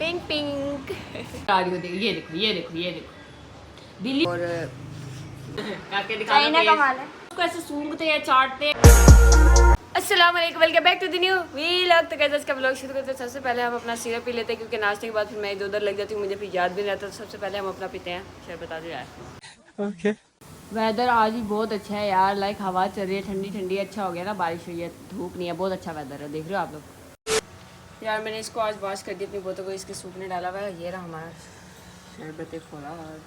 Pink pink ये देखो ये देखो ये देखो दिल्ली और करके दिखाना कमाल है। उसको ऐसे सूंघते हैं चाटते हैं। अस्सलाम वालेकुम, welcome back to the new vlog. तो कैसे इसका व्लॉग शुरू करते हैं। सबसे पहले हम अपना सिरप पी लेते हैं क्योंकि नाश्ते के बाद फिर मैं इधर उधर लग जाती हूँ, मुझे फिर याद भी नहीं रहता। तो सबसे पहले हम अपना पीते हैं। शेयर बता दो यार। ओके वेदर आज ही बहुत अच्छा है यार, लाइक हवा चल रही है ठंडी ठंडी, अच्छा हो गया ना, बारिश हुई है, धूप नहीं है, बहुत अच्छा वेदर है। देख रहे हो आप लोग यार। मैंने इसको आज वॉश कर दी अपनी बोतल को, इसके सूखने डाला हुआ है। ये रहा हमारा शरबत खोला और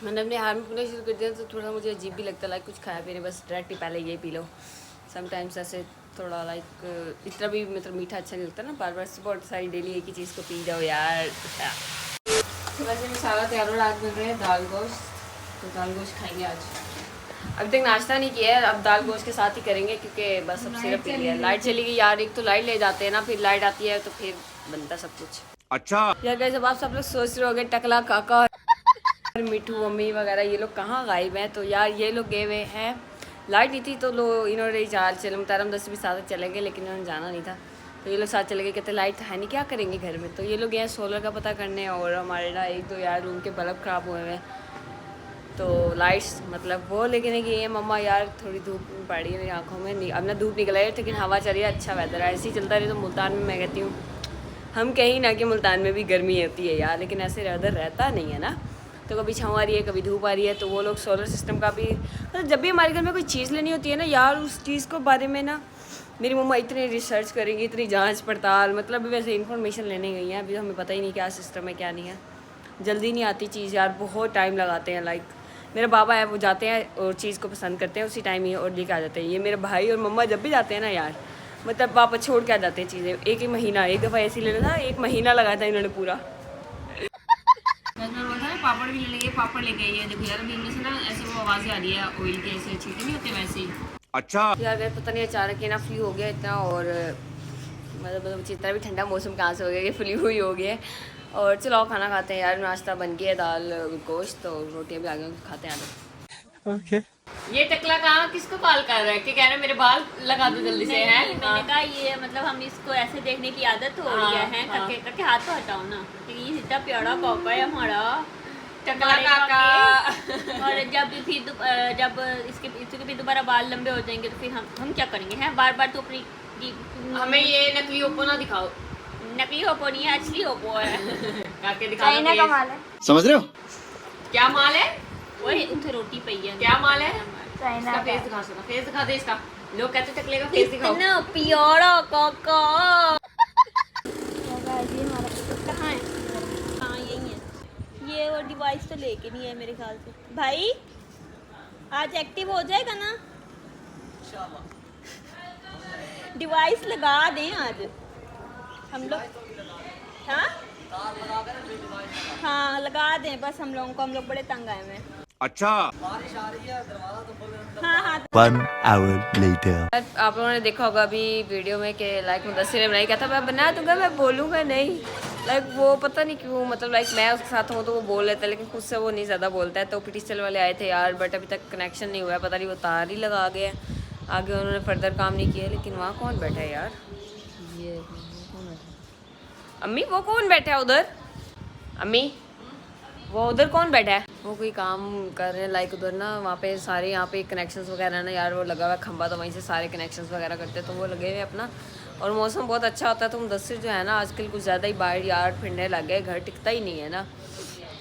मैंने अपने हाथ में पीना शुरू कर दिया तो थोड़ा मुझे अजीब भी लगता है, लाइक कुछ खाया पीने बस डायरेक्ट ही पहले ये पी लो। समटाइम्स ऐसे थोड़ा लाइक इतना भी मतलब मीठा अच्छा नहीं लगता ना, बार बार बहुत सारी डेली एक ही चीज़ को पी जाओ यार। वैसे मसाला तैयार हो रहा, आज मिल रहे हैं दाल गोश्त, तो दाल गोश्त खाएंगे आज। अभी तक नाश्ता नहीं किया है, अब दाल गोश्त के साथ ही करेंगे क्योंकि बस अब सिर्फ पी लिया। लाइट चली गई यार, एक तो लाइट ले जाते हैं ना, फिर लाइट आती है तो फिर बनता सब कुछ। अच्छा यार गाइस, जब आप सब लोग सोच रहे होगे टकला काका मिठू मम्मी वगैरह ये लोग कहाँ गायब हैं, तो यार ये लोग गए हुए हैं। लाइट नहीं थी तो लोग इन्होंने चाल चले मुतारम 10 भी साथ चले गए, लेकिन इन्होंने जाना नहीं था तो ये लोग साथ चले गए। कहते लाइट है नहीं क्या करेंगे घर में, तो ये लोग गए सोलर का पता करने। और हमारे ना एक दो यार रूम के बल्ब ख़राब हुए हैं तो लाइट्स मतलब वो लेके नहीं गई है मम्मा। यार थोड़ी धूप पड़ रही है मेरी आँखों में, नहीं अब ना धूप निकला है लेकिन हवा चल रही है, अच्छा वेदर है। ऐसे ही चलता रहे तो मुल्तान में मैं कहती हूँ हम कहीं ना कि मुल्तान में भी गर्मी होती है यार, लेकिन ऐसे वेदर रहता नहीं है ना। तो कभी छाँव आ रही है कभी धूप आ रही है, तो वो लोग सोलर सिस्टम का भी मतलब जब भी हमारे घर में कोई चीज़ लेनी होती है ना यार, उस चीज़ को बारे में ना मेरी मम्मा इतनी रिसर्च करेंगी, इतनी जांच पड़ताल, मतलब वैसे इन्फॉर्मेशन लेने गई हैं। अभी हमें पता ही नहीं क्या सिस्टम है क्या नहीं है, जल्दी नहीं आती चीज़ यार, बहुत टाइम लगाते हैं। लाइक मेरे बाबा है वो जाते हैं और चीज़ को पसंद करते हैं उसी टाइम ही और लेके आ जाते हैं। ये मेरे भाई और मम्मा जब भी जाते हैं ना यार, मतलब वापस छोड़ के आ जाते हैं चीज़ें। एक ही महीना, एक दफ़ा ऐसी लेना था, 1 महीना लगाया था इन्होंने पूरा। पापड़ भी ले लेंगे, पापड़ लेके आइए। देखो यार अभी इनमें से ना ऐसे वो आवाज़ें आ रही है ऑयल के, ऐसे छींटे नहीं होते वैसे ही। अच्छा यार पता नहीं अचानक ही ना फ्लू हो गया इतना, और मतलब जितना भी ठंडा मौसम कहाँ से हो गया कि फ्लू ही हो गया। और चलो खाना खाते हैं यार, नाश्ता बन गया, दाल गोश्त तो रोटियाँ भी आ गई, खाते हैं। ओके ये टकला कहाँ किसको कॉल कर रहा है कि कह रहे हैं मेरे बाल लगा दो जल्दी से है। मैंने कहा ये मतलब हम इसको ऐसे देखने की आदत हो रही है करके करके हाथ तो हटाओ ना, ये इतना प्यारा काका है हमारा टकला काका। और जब इसके भी दोबारा बाल लंबे हो जाएंगे तो फिर हम क्या करेंगे हैं, बार बार तो अपनी हमें ये नकली ओप्पो ना दिखाओ। नकली ओप्पो नहीं है, असली ओप्पो है। काके दिखाना का माल है, समझ रहे हो क्या माल है? वही उसे रोटी पई है, क्या माल है? इसका फेस दिखा, सुना फेस दिखा दे इसका। लोग कहते टकले का फेस दिखाओ। इतना प्यारा काका कहाँ है? हाँ यही है। ये वो डिवाइस तो लेके नहीं है मेरे ख्याल से। भाई आज एक्टिव हो जाएगा ना, डिवाइस लगा दें आज हम लोग। हाँ हाँ लगा दें बस हम लोगों को, हम लोग बड़े तंग आए हैं। अच्छा बारिश आ रही है, दरवाजा तो खोल देना। हाँ हाँ 1 hour later आप लोगों ने देखा होगा अभी वीडियो में कि लाइक मुदस्सिर ने बनाई, कहता मैं बना दूंगा, मैं बोलूँगा नहीं। लाइक वो पता नहीं क्यों, मतलब लाइक मैं उसके साथ हूँ तो वो बोल लेता है लेकिन खुद से वो नहीं ज़्यादा बोलता है। तो पिटिस्टल वाले आए थे यार, बट अभी तक कनेक्शन नहीं हुआ है, पता नहीं वो तार ही लगा गए हैं, आगे उन्होंने फर्दर काम नहीं किया। लेकिन वहाँ कौन बैठा है यार, ये कौन बैठा? अम्मी वो कौन बैठा है उधर? अम्मी वो उधर कौन बैठा है? वो कोई काम कर रहे हैं लाइक उधर ना, वहाँ पे सारे यहाँ पे कनेक्शंस वगैरह ना यार, वो लगा हुआ है खंबा, तो वहीं से सारे कनेक्शंस वगैरह करते हैं, तो वो लगे हुए अपना। और मौसम बहुत अच्छा होता है, तो मुदस्सिर जो है ना आजकल कुछ ज़्यादा ही बाहर यार फिरने लग गए, घर टिकता ही नहीं है ना।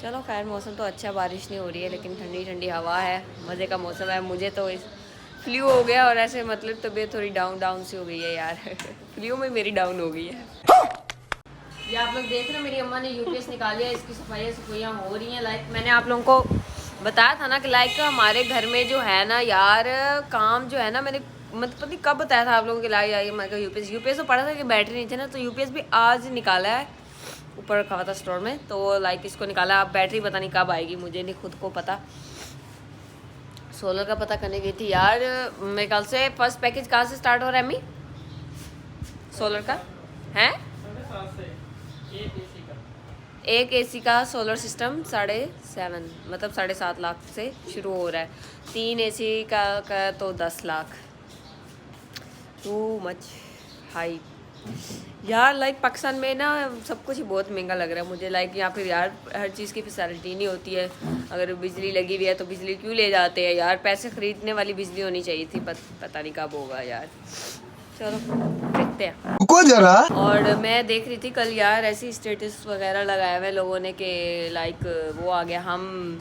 चलो खैर मौसम तो अच्छा, बारिश नहीं हो रही है लेकिन ठंडी ठंडी हवा है, मज़े का मौसम है। मुझे तो इस फ्लू हो गया और ऐसे मतलब तबीयत थोड़ी डाउन सी हो गई है यार फ्लू में मेरी डाउन हो गई है। ये आप लोग देख रहे हो मेरी अम्मा ने यूपीएस निकाल लिया, इसकी सफाइयाँ हो रही हैं। लाइक मैंने आप लोगों को बताया था ना कि लाइक हमारे घर में जो है ना यार काम जो है ना, मैंने मतलब पता नहीं कब बताया था आप लोगों के लाइक आइए मैं यूपीएस तो पढ़ा था कि बैटरी नहीं थी ना, तो यूपीएस भी आज निकाला है, ऊपर रखा हुआ था स्टोर में, तो लाइक इसको निकाला। अब बैटरी पता नहीं कब आएगी, मुझे नहीं खुद को पता। सोलर का पता करने गई थी यार, मेरे ख्याल से फर्स्ट पैकेज कहाँ से स्टार्ट हो रहा है अम्मी सोलर का? है एक एसी का सोलर सिस्टम 7.5 मतलब 7.5 लाख से शुरू हो रहा है। 3 एसी का तो 10 लाख। टू मच हाई यार। लाइक पाकिस्तान में ना सब कुछ ही बहुत महंगा लग रहा है मुझे। लाइक यहाँ पे यार हर चीज़ की फैसिलिटी नहीं होती है। अगर बिजली लगी हुई है तो बिजली क्यों ले जाते हैं यार। पैसे ख़रीदने वाली बिजली होनी चाहिए थी। पता नहीं कब होगा यार। चलो देखते हैं। रुको जरा। और मैं देख रही थी कल यार ऐसी स्टेटस वगैरह लगाए हुए लोगों ने कि लाइक वो आ गया, हम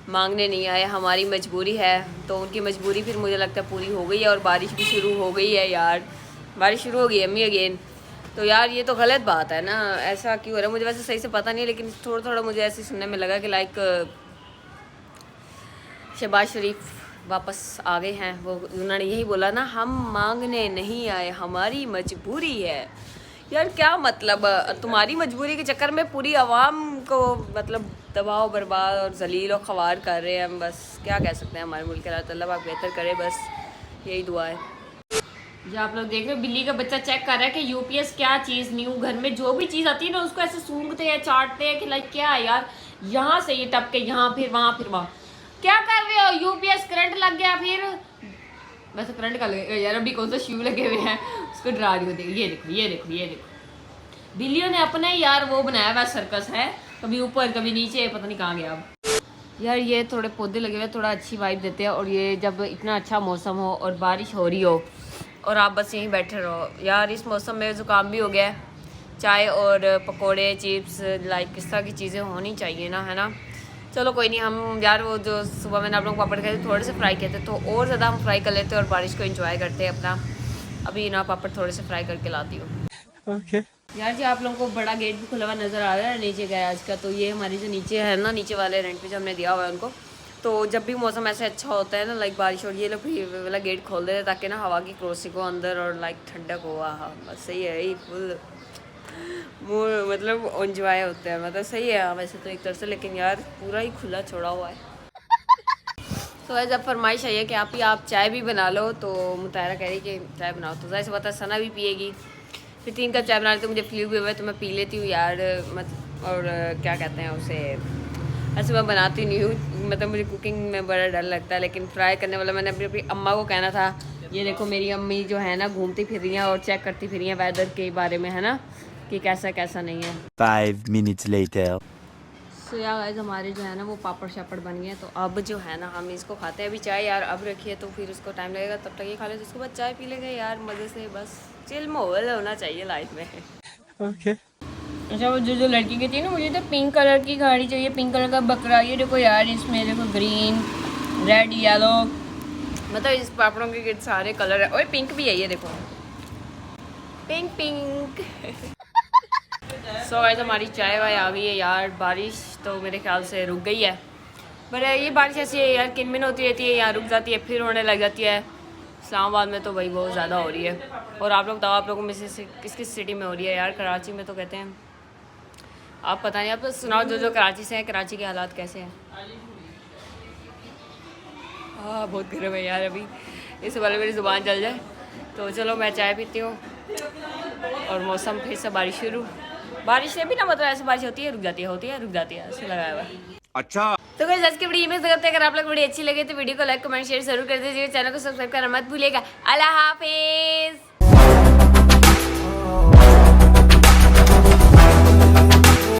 मांगने नहीं आए, हमारी मजबूरी है। तो उनकी मजबूरी फिर मुझे लगता है पूरी हो गई है। और बारिश भी शुरू हो गई है यार, बारिश शुरू हो गई है अम्मी अगेन। तो यार ये तो गलत बात है ना, ऐसा क्यों हो रहा है मुझे वैसे सही से पता नहीं है, लेकिन थोड़ा थोड़ा मुझे ऐसे सुनने में लगा कि लाइक शहबाज शरीफ वापस आ गए हैं। वो उन्होंने यही बोला ना, हम मांगने नहीं आए, हमारी मजबूरी है। यार क्या मतलब, तुम्हारी मजबूरी के चक्कर में पूरी आवाम को मतलब दबाव बर्बाद और जलील और ख्वार कर रहे हैं हम। बस क्या कह सकते हैं, हमारे मुल्क के अल्लाह ताला पाक बेहतर करे, बस यही दुआ है। जो आप लोग देख रहे हो बिल्ली का बच्चा चेक कर रहा है कि यूपीएस क्या चीज़ न्यू, घर में जो भी चीज़ आती है ना उसको ऐसे सूंघते हैं, चाटते हैं कि लाइक क्या है यार, यहाँ से ये टप के यहाँ फिर वहाँ क्या कर रहे हो। यूपीएस करंट लग गया फिर, वैसे करंट का लगेगा यार, अभी कौन सा शिव लगे हुए हैं उसको डरा रही हो। ये देखो ये देखो ये देखो, बिल्लियों ने अपने यार वो बनाया हुआ सर्कस है, कभी ऊपर कभी नीचे, पता नहीं कहाँ गया अब। यार ये थोड़े पौधे लगे हुए थोड़ा अच्छी वाइब देते हैं। और ये जब इतना अच्छा मौसम हो और बारिश हो रही हो और आप बस यहीं बैठे रहो यार, इस मौसम में ज़ुकाम भी हो गया है। चाय और पकोड़े चिप्स लाइक इस तरह की चीज़ें होनी चाहिए ना, है ना। चलो कोई नहीं, हम यार वो जो सुबह मैंने आप लोग पापड़ खाए थे थोड़े से फ्राई किए थे, तो और ज़्यादा हम फ्राई कर लेते हैं और बारिश को एंजॉय करते हैं अपना। अभी ना पापड़ थोड़े से फ्राई करके लाती हूँ। ओके यार जी आप लोगों को बड़ा गेट भी खुला हुआ नज़र आ रहा है नीचे गैराज का। तो ये हमारी जो नीचे है ना, नीचे वाले रेंट पे जो हमने दिया हुआ है उनको, तो जब भी मौसम ऐसे अच्छा होता है ना लाइक बारिश, और ये लोग भी वाला गेट खोल देते हैं ताकि ना हवा की क्रॉसिंग हो अंदर और लाइक ठंडक हो। हाँ बस सही है, यही फुल मतलब एंजॉय होता है, मतलब सही है वैसे तो एक तरह से, लेकिन यार पूरा ही खुला छोड़ा हुआ है। तो जब फरमाइश आई है कि आप चाय भी बना लो, तो मुतायरा कह रही कि चाय बनाओ, तो जाहिर सी बात है सना भी पिएगी। फिर 3 कप चाय बना लेते, मुझे फ्लू भी हुआ है तो मैं पी लेती हूँ यार। और क्या कहते हैं उसे, ऐसे मैं बनाती नहीं हूँ, मतलब मुझे कुकिंग में बड़ा डर लगता है। लेकिन फ्राई करने वाला मैंने अपनी अम्मा को कहना था। ये देखो मेरी अम्मी जो है ना घूमती फिर रही हैं और चेक करती फिर रही हैं वेदर के बारे में, है ना, कि कैसा कैसा नहीं है। 5 minutes later. सो यार गाइस हमारे जो है ना वो पापड़ शापड़ बन गए हैं, तो अब जो है ना हम इसको खाते हैं। अभी चाय यार अब रखी है तो फिर उसको टाइम लगेगा, तब तक ये खा ले, उसके बाद चाय पी लेंगे यार मज़े से। बस चिल माहौल होना चाहिए लाइफ में। ओके अच्छा वो जो लड़की की थी ना, मुझे तो पिंक कलर की गाड़ी चाहिए, पिंक कलर का बकरा। ये देखो यार इसमें देखो ग्रीन रेड येलो, मतलब इस पापड़ों के सारे कलर है। और पिंक भी है, ये देखो पिंक पिंक। सो गाइस हमारी चाय वाय आ गई है यार। बारिश तो मेरे ख्याल से रुक गई है, पर ये बारिश ऐसी है यार, किन मिन होती रहती है, यहाँ रुक जाती है फिर होने लग जाती है। इस्लामाबाद में तो भाई बहुत ज़्यादा हो रही है। और आप लोग बताओ आप लोगों में से किस किस सिटी में हो रही है यार। कराची में तो कहते हैं, आप पता नहीं, आप तो सुनाओ जो कराची से हैं, कराची के हालात कैसे हैं। हाँ बहुत गर्म है यार, अभी इस वाले मेरी ज़ुबान जल जाए। तो चलो मैं चाय पीती हूँ और मौसम फिर से बारिश शुरू। बारिश से भी ना मतलब ऐसे बारिश होती है रुक जाती है, होती है रुक जाती है, ऐसे लगाया हुआ है। अच्छा तो गाइस आज की वीडियो में करते हैं, अगर आप लोग वीडियो अच्छी लगे तो वीडियो को लाइक कमेंट शेयर जरूर कर दीजिए, चैनल को सब्सक्राइब करना मत भूलिएगा। अल्लाह हाफिज़।